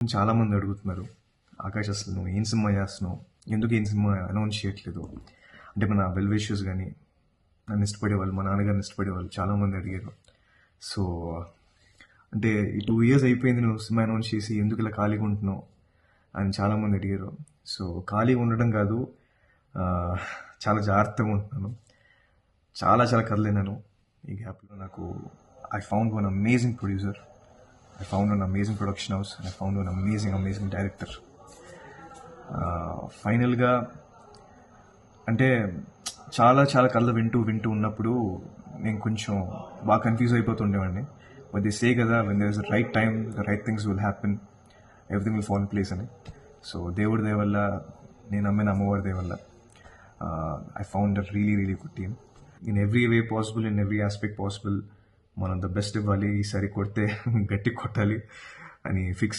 చాలామంది అడుగుతున్నారు, ఆకాష్ అసలు నువ్వు ఏం సినిమా చేస్తున్నావు, ఎందుకు ఏం సినిమా అనౌన్స్ చేయట్లేదు అంటే మన వెల్ విషర్స్ కానీ నన్ను ఇష్టపడేవాళ్ళు, మా నాన్నగారిని ఇష్టపడేవాళ్ళు చాలామంది అడిగారు. సో అంటే ఈ 2 years అయిపోయింది నువ్వు సినిమా అనౌన్స్ చేసి, ఎందుకు ఇలా ఖాళీగా ఉంటున్నావు అని చాలామంది అడిగారు. సో ఖాళీగా ఉండడం కాదు, ఆ, చాలా జాగ్రత్తగా ఉంటున్నాను. చాలా చాలా కదలేనాను. ఈ గ్యాప్లో నాకు I found one amazing producer, I found an amazing production house, and I found an amazing director. ఫైనల్గా అంటే చాలా చాలా కథలు వింటూ ఉన్నప్పుడు నేను కొంచెం బాగా కన్ఫ్యూజ్ అయిపోతుండేవాడిని. బట్ దే సే కదా, when there is the right time the right things will happen, everything will fall in place అని. సో దేవుడి దయ వల్ల, నేను నమ్మిన అమ్మవారి దయ వల్ల I found a really good team. In every way possible, in every aspect possible మనం ద బెస్ట్ ఇవ్వాలి, ఈసారి కొడితే గట్టి కొట్టాలి అని ఫిక్స్ అయ్యి